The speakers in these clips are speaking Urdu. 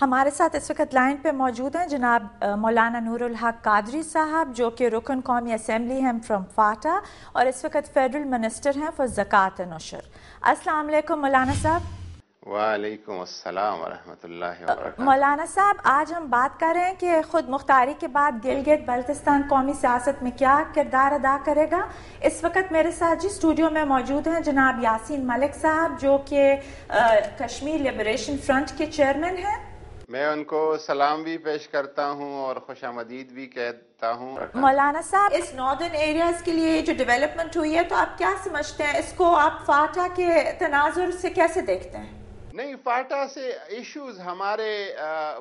ہمارے ساتھ اس وقت لائن پہ موجود ہیں جناب مولانا نور الحق قادری صاحب، جو کہ رکن قومی اسمبلی ہیں فرام فاٹا اور اس وقت فیڈرل منسٹر ہیں فار زکوٰۃ نشر۔ السلام علیکم مولانا صاحب۔ وعلیکم السلام ورحمۃ اللہ وبرکاتہ۔ مولانا صاحب، آج ہم بات کر رہے ہیں کہ خود مختاری کے بعد گلگت بلتستان قومی سیاست میں کیا کردار ادا کرے گا۔ اس وقت میرے ساتھ جی اسٹوڈیو میں موجود ہیں جناب یاسین ملک صاحب، جو کہ کشمیر لبریشن فرنٹ کے چیئرمین ہیں۔ میں ان کو سلام بھی پیش کرتا ہوں اور خوش آمدید بھی کہتا ہوں۔ مولانا صاحب، اس ناردرن ایریاز کے لیے جو ڈیولپمنٹ ہوئی ہے تو آپ کیا سمجھتے ہیں، اس کو آپ فاٹا کے تناظر سے کیسے دیکھتے ہیں؟ نہیں، فاٹا سے ایشوز ہمارے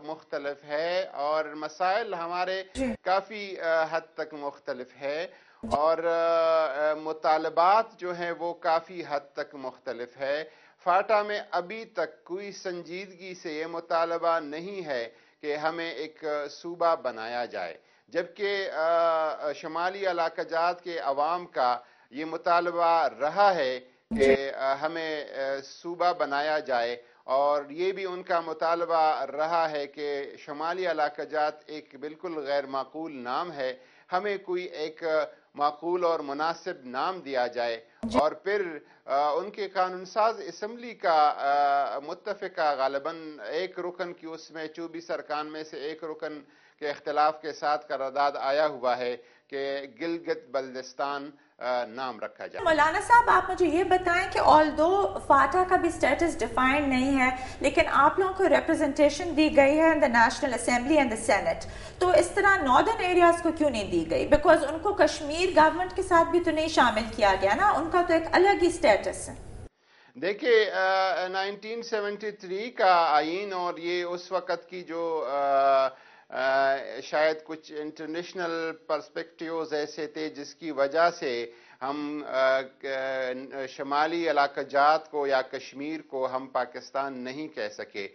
مختلف ہے اور مسائل ہمارے کافی حد تک مختلف ہے، اور مطالبات جو ہیں وہ کافی حد تک مختلف ہے۔ فاٹا میں ابھی تک کوئی سنجیدگی سے یہ مطالبہ نہیں ہے کہ ہمیں ایک صوبہ بنایا جائے، جبکہ شمالی علاقہ جات کے عوام کا یہ مطالبہ رہا ہے کہ ہمیں صوبہ بنایا جائے، اور یہ بھی ان کا مطالبہ رہا ہے کہ شمالی علاقہ جات ایک بالکل غیر معقول نام ہے، ہمیں کوئی ایک معقول اور مناسب نام دیا جائے، اور پھر ان کے قانون ساز اسمبلی کا متفقہ غالباً ایک رکن کی، اس میں 24 ارکان میں سے ایک رکن کے اختلاف کے ساتھ قرارداد آیا ہوا ہے کہ گلگت بلتستان نام رکھا جائے۔ مولانا صاحب، آپ مجھے یہ بتائیں کہ آلدو فاٹا کا بھی سٹیٹس ڈیفائنڈ نہیں ہے، لیکن آپ لوگوں کو ریپرزنٹیشن دی گئی ہے in the national assembly and the senate, تو اس طرح ناردرن ایریاز کو کیوں نہیں دی گئی؟ بیکاز ان کو کشمیر گورنمنٹ کے ساتھ بھی تو نہیں شامل کیا گیا نا، ان کا تو ایک الگ ہی سٹیٹس ہے۔ دیکھیے 1973 کا آئین اور یہ اس وقت کی جو شاید کچھ انٹرنیشنل پرسپیکٹیوز ایسے تھے جس کی وجہ سے ہم شمالی علاقہ جات کو یا کشمیر کو ہم پاکستان نہیں کہہ سکے،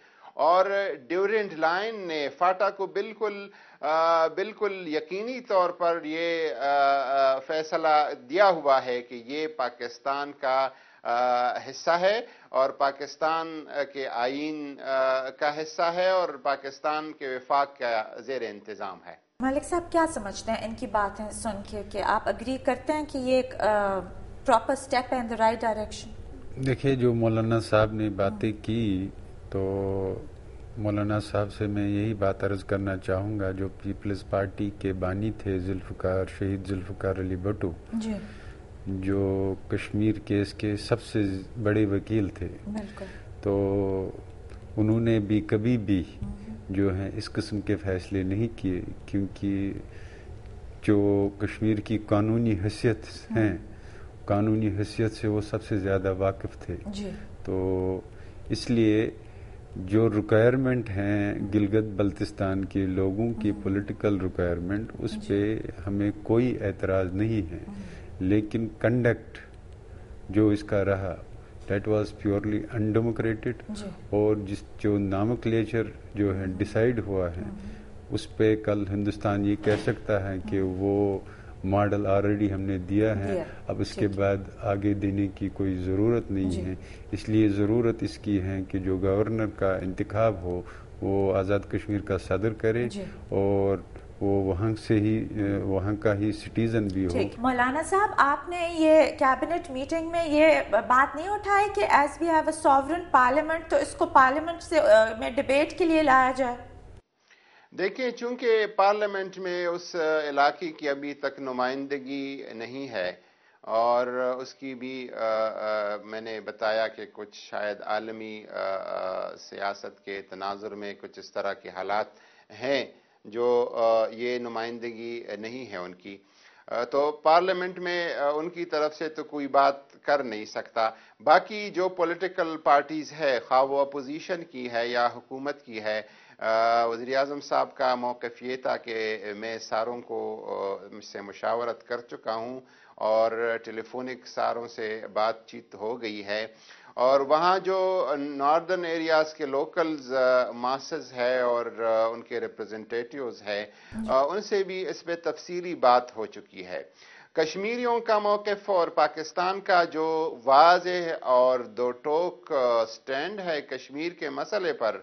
اور ڈیورنٹ لائن نے فاٹا کو بالکل یقینی طور پر یہ فیصلہ دیا ہوا ہے کہ یہ پاکستان کا حصہ ہے اور پاکستان کے آئین کا حصہ ہے اور پاکستان کے وفاق کا زیر انتظام ہے۔ ملک صاحب، کیا سمجھتے ہیں ان کی باتیں سن کے، کہ آپ اگری کرتے ہیں کہ یہ ایک پراپر سٹیپ ہے ان دا رائٹ ڈائریکشن؟ دیکھیے، جو مولانا صاحب نے باتیں کی تو مولانا صاحب سے میں یہی بات عرض کرنا چاہوں گا، جو پیپلز پارٹی کے بانی تھے شہید ذوالفقار علی بھٹو، جی، جو کشمیر کیس کے سب سے بڑے وکیل تھے، بالکل، تو انہوں نے بھی کبھی بھی جو ہیں اس قسم کے فیصلے نہیں کیے، کیونکہ جو کشمیر کی قانونی حیثیت ہیں، قانونی حیثیت سے وہ سب سے زیادہ واقف تھے۔ جی، تو اس لیے جو ریکوائرمنٹ ہیں گلگت بلتستان کے لوگوں کی پولیٹیکل ریکوائرمنٹ، اس پہ ہمیں کوئی اعتراض نہیں ہے، لیکن کنڈکٹ جو اس کا رہا دیٹ واز پیورلی انڈیموکریٹڈ، اور جو نامکلیچر جو ہے ڈیسائیڈ ہوا ہے اس پہ کل ہندوستان یہ کہہ سکتا ہے کہ وہ ماڈل آلریڈی ہم نے دیا ہے، اب اس کے بعد آگے دینے کی کوئی ضرورت نہیں ہے۔ اس لیے ضرورت اس کی ہے کہ جو گورنر کا انتخاب ہو وہ آزاد کشمیر کا صدر کرے، اور وہ وہاں کا ہی سٹیزن بھی ہو۔ مولانا صاحب، آپ نے یہ کیبنٹ میٹنگ میں یہ بات نہیں اٹھائی کہ as we have a sovereign parliament, تو اس کو پارلیمنٹ سے میں ڈیبیٹ کے لیے لایا جائے؟ دیکھیں، چونکہ پارلیمنٹ میں اس علاقے کی ابھی تک نمائندگی نہیں ہے، اور اس کی بھی میں نے بتایا کہ کچھ شاید عالمی سیاست کے تناظر میں کچھ اس طرح کے حالات ہیں جو یہ نمائندگی نہیں ہے ان کی، تو پارلیمنٹ میں ان کی طرف سے تو کوئی بات کر نہیں سکتا۔ باقی جو پولیٹیکل پارٹیز ہے، خواہ وہ اپوزیشن کی ہے یا حکومت کی ہے، وزیر اعظم صاحب کا موقف یہ تھا کہ میں ساروں کو سے مشاورت کر چکا ہوں اور ٹیلی فونک ساروں سے بات چیت ہو گئی ہے، اور وہاں جو ناردرن ایریاز کے لوکلز ماسز ہے اور ان کے ریپرزنٹیٹیوز ہے، ان سے بھی اس پہ تفصیلی بات ہو چکی ہے۔ کشمیریوں کا موقف اور پاکستان کا جو واضح اور دو ٹوک سٹینڈ ہے کشمیر کے مسئلے پر،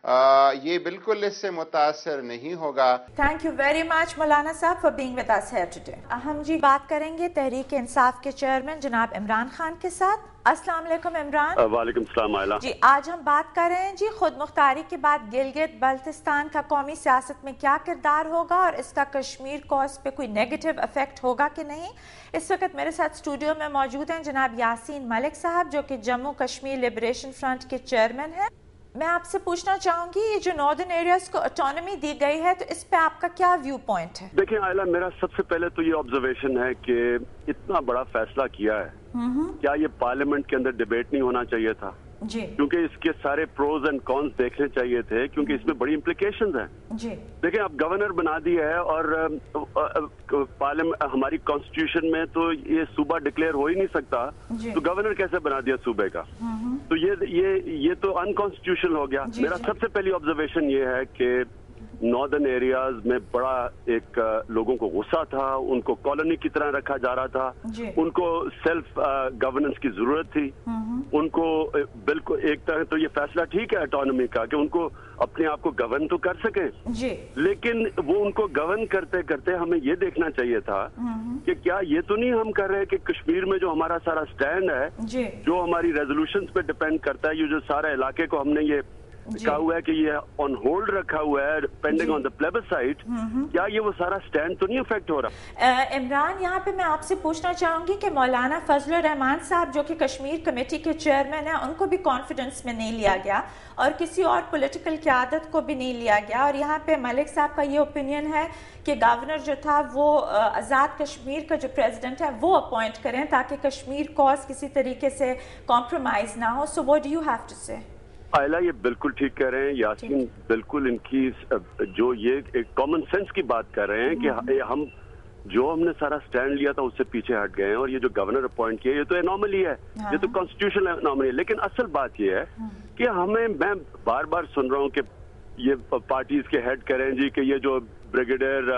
یہ بالکل اس سے متاثر نہیں ہوگا. تھینک یو ویری مچ مولانا صاحب for being with us here today. ہم جی بات کریں گے تحریک انصاف کے چیئرمین جناب عمران خان کے ساتھ. السلام علیکم عمران. وعلیکم السلام عائلہ. جی آج ہم بات کر رہے ہیں جی خود مختاری کے بعد گلگت بلتستان کا قومی سیاست میں کیا کردار ہوگا اور اس کا کشمیر کوز پہ کوئی نیگیٹو افیکٹ ہوگا کہ نہیں. اس وقت میرے ساتھ اسٹوڈیو میں موجود ہیں جناب یاسین ملک صاحب جو کہ جموں کشمیر لبریشن فرنٹ کے چیئرمین ہیں. میں آپ سے پوچھنا چاہوں گی یہ جو ناردرن ایریاز کو آٹونومی دی گئی ہے تو اس پہ آپ کا کیا ویو پوائنٹ ہے؟ دیکھیں عائلہ، میرا سب سے پہلے تو یہ آبزرویشن ہے کہ اتنا بڑا فیصلہ کیا ہے، کیا یہ پارلیمنٹ کے اندر ڈیبیٹ نہیں ہونا چاہیے تھا؟ جی کیونکہ اس کے سارے پروز اینڈ کونس دیکھنے چاہیے تھے، کیونکہ اس میں بڑی امپلیکیشنز ہیں. جی دیکھیں اب گورنر بنا دی ہے اور ہماری کانسٹیٹیوشن میں تو یہ صوبہ ڈکلیئر ہو ہی نہیں سکتا، تو گورنر کیسے بنا دیا صوبے کا؟ تو یہ تو انکانسٹیٹیوشنل ہو گیا. میرا سب سے پہلی آبزرویشن یہ ہے کہ ناردرن ایریاز میں بڑا ایک لوگوں کو غصہ تھا، ان کو کالونی کی طرح رکھا جا رہا تھا، ان کو سیلف گورننس کی ضرورت تھی، ان کو بالکل ایک طرح تو یہ فیصلہ ٹھیک ہے آٹونومی کا کہ ان کو اپنے آپ کو گورن تو کر سکیں، لیکن وہ ان کو گورن کرتے کرتے ہمیں یہ دیکھنا چاہیے تھا کہ کیا یہ تو نہیں ہم کر رہے کہ کشمیر میں جو ہمارا سارا سٹینڈ ہے، جو ہماری ریزولوشنز پہ ڈیپینڈ کرتا ہے، یہ جو سارا علاقے کو ہم نے یہ کہا ہوا ہے کہ یہ آن ہولڈ رکھا ہوا ہے پینڈنگ آن دا پلیبسائٹ، کیا یہ وہ سارا سٹینڈ تو نہیں افیکٹ ہو رہا؟ عمران یہاں پہ میں آپ سے پوچھنا چاہوں گی کہ مولانا فضل الرحمان صاحب جو کہ کشمیر کمیٹی کے چیئرمین ہیں، ان کو بھی کانفیڈنس میں نہیں لیا گیا اور کسی اور پولیٹیکل قیادت کو بھی نہیں لیا گیا، اور یہاں پہ ملک صاحب کا یہ اوپینین ہے کہ گورنر جو تھا وہ آزاد کشمیر کا جو پریزیڈنٹ ہے وہ اپوائنٹ کریں تاکہ کشمیر کوز کسی طریقے سے کمپرومائز نہ ہو. So what do you have to say? Aila یہ بالکل ٹھیک کہہ رہے ہیں، یاسین بالکل ان کی جو یہ ایک کامن سینس کی بات کر رہے ہیں کہ ہم نے سارا سٹینڈ لیا تھا اس سے پیچھے ہٹ گئے ہیں، اور یہ جو گورنر اپوائنٹ کیا یہ تو انوملی ہے، یہ تو کانسٹیٹیوشنل انوملی ہے. لیکن اصل بات یہ ہے کہ میں بار بار سن رہا ہوں کہ یہ پارٹیز کے ہیڈ کریں جی کہ یہ جو بریگیڈیئر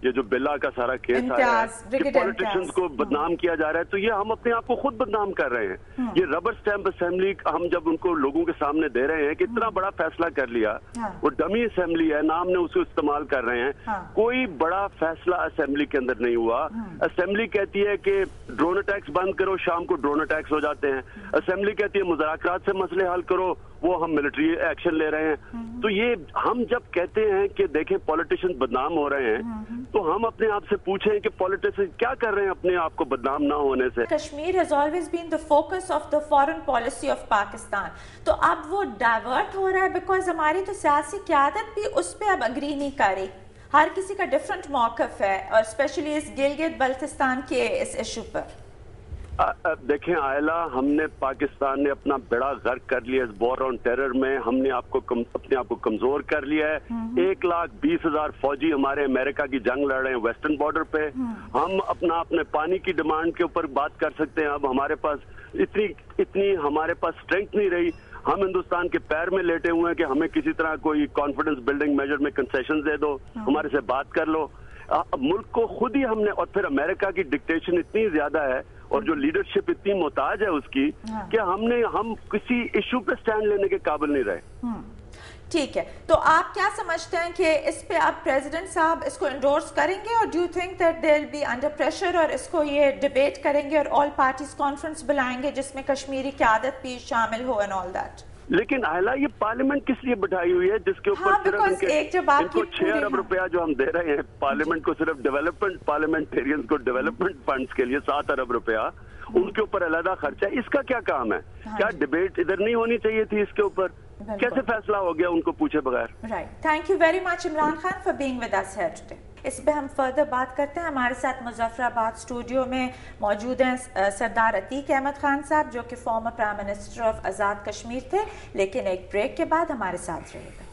یہ جو بلا کا سارا کیس آیا ہے کہ پولیٹیشنز کو بدنام کیا جا رہا ہے، تو یہ ہم اپنے آپ کو خود بدنام کر رہے ہیں. یہ ربر سٹیمپ اسمبلی ہم جب ان کو لوگوں کے سامنے دے رہے ہیں کہ اتنا بڑا فیصلہ کر لیا، وہ ڈمی اسمبلی ہے، نام نے اس کو استعمال کر رہے ہیں، کوئی بڑا فیصلہ اسمبلی کے اندر نہیں ہوا. اسمبلی کہتی ہے کہ ڈرون اٹیکس بند کرو، شام کو ڈرون اٹیکس ہو جاتے ہیں. اسمبلی کہتی ہے مذاکرات سے مسئلے حل کرو، وہ ہم ملٹری ایکشن لے رہے ہیں. تو یہ ہم جب کہتے ہیں کہ دیکھیں پولیٹیشین بدنام ہو رہے ہیں تو ہم اپنے آپ سے پوچھیں کہ پولیٹیشین کیا کر رہے ہیں اپنے آپ کو بدنام نہ ہونے سے. Kashmir has always been the focus of the foreign policy of Pakistan. تو اب وہ ڈائیورٹ ہو رہا ہے بیکاز ہماری تو سیاسی قیادت بھی اس پہ اب اگری نہیں کر رہی. ہر کسی کا ڈفرنٹ موقف ہے اور اسپیشلی اس گلگت بلتستان کے اس ایشو پر. دیکھیں عائلہ، ہم نے پاکستان نے اپنا بیڑا غرق کر لیا اس وار آن ٹیرر میں. ہم نے اپنے آپ کو کمزور کر لیا ہے. 1,20,000 فوجی ہمارے امریکہ کی جنگ لڑ رہے ہیں ویسٹرن بارڈر پہ. ہم اپنے پانی کی ڈیمانڈ کے اوپر بات کر سکتے ہیں. اب ہمارے پاس اتنی ہمارے پاس اسٹرینتھ نہیں رہی. ہم ہندوستان کے پیر میں لیٹے ہوئے ہیں کہ ہمیں کسی طرح کوئی کانفیڈنس بلڈنگ میجر میں کنسیشن دے دو، ہمارے سے بات کر لو. ملک کو خود ہی ہم نے، اور پھر امریکہ کی ڈکٹیشن اتنی زیادہ ہے اور جو لیڈرشپ اتنی محتاج ہے اس کی کہ ہم کسی ایشو پہ سٹینڈ لینے کے قابل نہیں رہے. ٹھیک ہے، تو آپ کیا سمجھتے ہیں کہ اس پہ اب پریزیڈنٹ صاحب اس کو انڈورس کریں گے اور do you think that they will be under pressure اور اس کو یہ ڈیبیٹ کریں گے اور آل پارٹیز کانفرنس بلائیں گے جس میں کشمیری قیادت بھی شامل ہو اینڈ آل دیٹ؟ لیکن عائلہ یہ پارلیمنٹ کس لیے بٹھائی ہوئی ہے جس کے اوپر ان کو 6 ارب روپیہ جو ہم دے رہے ہیں پارلیمنٹ کو، صرف ڈیولپمنٹ پارلیمنٹیرینز کو ڈیولپمنٹ فنڈز کے لیے 7 ارب روپیہ ان کے اوپر علیحدہ خرچہ ہے. اس کا کیا کام ہے؟ کیا ڈیبیٹ ادھر نہیں ہونی چاہیے تھی اس کے اوپر؟ کیسے فیصلہ ہو گیا ان کو پوچھے بغیر؟ Right. Thank you very much Imran Khan for being with us here today. اس پہ ہم فردر بات کرتے ہیں. ہمارے ساتھ مظفر آباد اسٹوڈیو میں موجود ہیں سردار عتیق احمد خان صاحب جو کہ former prime minister of Azad Kashmir تھے، لیکن ایک بریک کے بعد ہمارے ساتھ رہے گا.